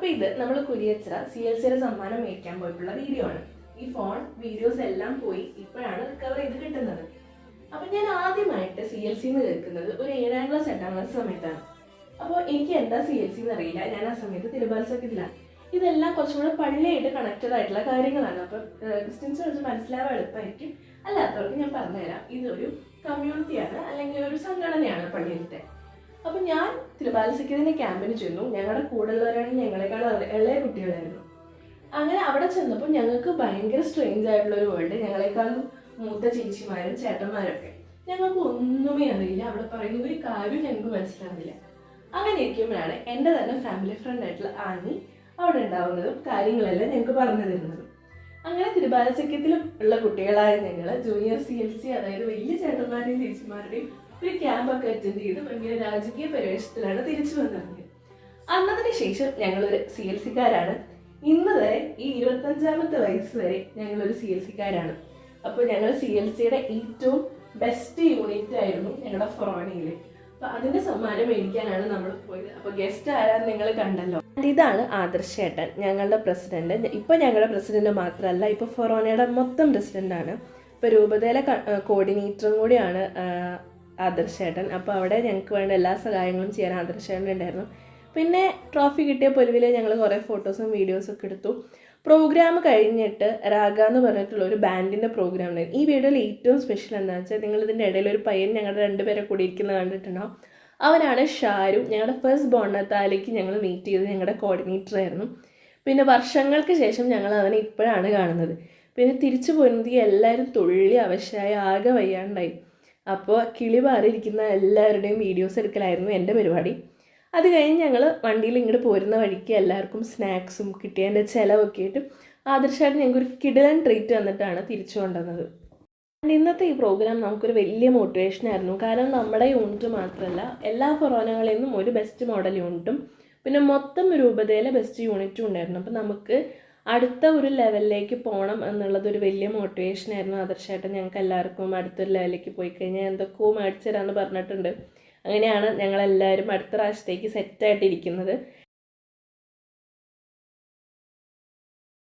അപ്പോൾ ഇത് നമ്മൾ കുരിയച്ചിറ CLCയുടെ സമ്മാനം മേടിക്കാൻ പോയിട്ടുള്ള വീഡിയോ ആണ്. ഈ ഫോൺ വീഡിയോസ് എല്ലാം പോയി ഇപ്പോഴാണ് റിക്കവർ ചെയ്ത് കിട്ടുന്നത്. അപ്പം ഞാൻ ആദ്യമായിട്ട് CLC എന്ന് കേൾക്കുന്നത് ഒരു 7ാം ക്ലാസ് 8ാം ക്ലാസ് സമയത്താണ്. അപ്പോൾ എനിക്ക് എന്താ CLC എന്ന് അറിയില്ല. ഞാൻ ആ സമയത്ത് തിരുബാലസൊക്കെയില്ല. ഇതെല്ലാം കുറച്ചും കൂടെ പള്ളിയായിട്ട് കണക്റ്റഡ് ആയിട്ടുള്ള കാര്യങ്ങളാണ്. അപ്പം ക്രിസ്ത്യൻസ് വെച്ച് മനസ്സിലാവാൻ എളുപ്പമായിരിക്കും. അല്ലാത്തവർക്ക് ഞാൻ പറഞ്ഞുതരാം. ഇതൊരു കമ്മ്യൂണിറ്റിയാണ്, അല്ലെങ്കിൽ ഒരു സംഘടനയാണ് പള്ളിയിലത്തെ. അപ്പം ഞാൻ തിരുബാലസിക്കതിൻ്റെ ക്യാമ്പിന് ചെന്നു. ഞങ്ങളുടെ കൂടെയുള്ളവരാണെങ്കിൽ ഞങ്ങളെക്കാൾ ഇളയ കുട്ടികളായിരുന്നു. അങ്ങനെ അവിടെ ചെന്നപ്പോൾ ഞങ്ങൾക്ക് ഭയങ്കര സ്ട്രേഞ്ച് ആയിട്ടുള്ള ഒരു വേൾഡ്. ഞങ്ങളെക്കാളും മൂത്ത ചേച്ചിമാരും ചേട്ടന്മാരൊക്കെ. ഞങ്ങൾക്ക് ഒന്നുമേ അറിയില്ല. അവിടെ പറയുന്ന ഒരു കാര്യം ഞങ്ങൾക്ക് മനസ്സിലാവില്ല. അങ്ങനെ ഇരിക്കുമ്പോഴാണ് എൻ്റെ തന്നെ ഫാമിലി ഫ്രണ്ട് ആയിട്ടുള്ള ആനി അവിടെ ഉണ്ടാവുന്നതും കാര്യങ്ങളെല്ലാം ഞങ്ങൾക്ക് പറഞ്ഞു തരുന്നതും. അങ്ങനെ തിരുബാലസഖ്യത്തിലും ഉള്ള കുട്ടികളായ ഞങ്ങൾ ജൂനിയർ CLC, അതായത് വലിയ ചേട്ടന്മാരുടെയും ചേച്ചിമാരുടെയും ഒരു ക്യാമ്പൊക്കെ അറ്റൻഡ് ചെയ്ത് ഭയങ്കര രാജകീയ പരിവേഷത്തിലാണ് തിരിച്ചു വന്നിറങ്ങിയത്. അന്നതിന് ശേഷം ഞങ്ങളൊരു CLCക്കാരാണ്. ഇന്ന് വരെ ഈ 25ാമത്തെ വയസ്സ് വരെ ഞങ്ങളൊരു CLCക്കാരാണ്. അപ്പോൾ ഞങ്ങൾ CLCയുടെ ഏറ്റവും ബെസ്റ്റ് യൂണിറ്റ് ആയിരുന്നു ഞങ്ങളുടെ ഫൊറോനയിൽ. അപ്പോൾ അതിൻ്റെ സമ്മാനം മേടിക്കാനാണ് നമ്മൾ പോയത്. അപ്പോൾ ഗസ്റ്റ് ആരാന്ന് നിങ്ങൾ കണ്ടല്ലോ. ഇതാണ് ആദർശ് ചേട്ടൻ, ഞങ്ങളുടെ പ്രസിഡന്റ്. ഇപ്പോൾ ഞങ്ങളുടെ പ്രസിഡന്റ് മാത്രമല്ല, ഇപ്പോൾ ഫൊറോനയുടെ മൊത്തം പ്രസിഡന്റാണ്. ഇപ്പോൾ രൂപതയിലെ കോർഡിനേറ്ററും കൂടിയാണ് ആദർശ് ചേട്ടൻ. അപ്പോൾ അവിടെ ഞങ്ങൾക്ക് വേണ്ട എല്ലാ സഹായങ്ങളും ചെയ്യാൻ ആദർശ് ചേട്ടൻ ഉണ്ടായിരുന്നു. പിന്നെ ട്രോഫി കിട്ടിയ പൊലിവിൽ ഞങ്ങൾ കുറേ ഫോട്ടോസും വീഡിയോസും ഒക്കെ എടുത്തു. പ്രോഗ്രാം കഴിഞ്ഞിട്ട് രാഗ എന്ന് പറഞ്ഞിട്ടുള്ള ഒരു ബാൻഡിൻ്റെ പ്രോഗ്രാം ഉണ്ടായിരുന്നു. ഈ വീഡിയോയിൽ ഏറ്റവും സ്പെഷ്യൽ എന്താണെന്ന് വെച്ചാൽ, നിങ്ങൾ ഇതിൻ്റെ ഇടയിൽ ഒരു പയ്യൻ ഞങ്ങളുടെ 2 പേരെ കൂടി ഇരിക്കുന്നത് കണ്ടിട്ടുണ്ടാവും. അവനാണ് ഷാരു. ഞങ്ങളുടെ ഫസ്റ്റ് ബോണത്താലേക്ക് ഞങ്ങൾ മീറ്റ് ചെയ്ത് ഞങ്ങളുടെ കോർഡിനേറ്റർ ആയിരുന്നു. പിന്നെ വർഷങ്ങൾക്ക് ശേഷം ഞങ്ങൾ അവനെ ഇപ്പോഴാണ് കാണുന്നത്. പിന്നെ തിരിച്ചു പോരുന്നത് എല്ലാവരും തുള്ളി അവശയായി ആകെ വയ്യാണ്ടായി. അപ്പോൾ കിളി പാറിയിരിക്കുന്ന എല്ലാവരുടെയും വീഡിയോസ് എടുക്കലായിരുന്നു എൻ്റെ പരിപാടി. അത് കഴിഞ്ഞ് ഞങ്ങൾ വണ്ടിയിൽ ഇങ്ങോട്ട് പോരുന്ന വഴിക്ക് എല്ലാവർക്കും സ്നാക്സും കിട്ടിയതിൻ്റെ ചിലവൊക്കെ ആയിട്ട് ആദർശമായിട്ട് ഞങ്ങൾക്കൊരു കിടിലൻ ട്രീറ്റ് തന്നിട്ടാണ് തിരിച്ചു കൊണ്ടുവന്നത്. ഇന്നത്തെ ഈ പ്രോഗ്രാം നമുക്കൊരു വലിയ മോട്ടിവേഷനായിരുന്നു. കാരണം നമ്മുടെ യൂണിറ്റ് മാത്രമല്ല, എല്ലാ ഫൊറോനകളിൽ നിന്നും ഒരു ബെസ്റ്റ് മോഡൽ യൂണിറ്റും പിന്നെ മൊത്തം രൂപതയിലെ ബെസ്റ്റ് യൂണിറ്റും ഉണ്ടായിരുന്നു. അപ്പോൾ നമുക്ക് അടുത്ത ഒരു ലെവലിലേക്ക് പോകണം എന്നുള്ളതൊരു വലിയ മോട്ടിവേഷനായിരുന്നു. ആദർശമായിട്ട് ഞങ്ങൾക്ക് എല്ലാവർക്കും അടുത്തൊരു ലെവലിലേക്ക് പോയി കഴിഞ്ഞാൽ എന്തൊക്കെയോ മേടിച്ചു തരാമെന്ന് പറഞ്ഞിട്ടുണ്ട്. അങ്ങനെയാണ് ഞങ്ങളെല്ലാവരും അടുത്ത പ്രാവശ്യത്തേക്ക് സെറ്റായിട്ടിരിക്കുന്നത്.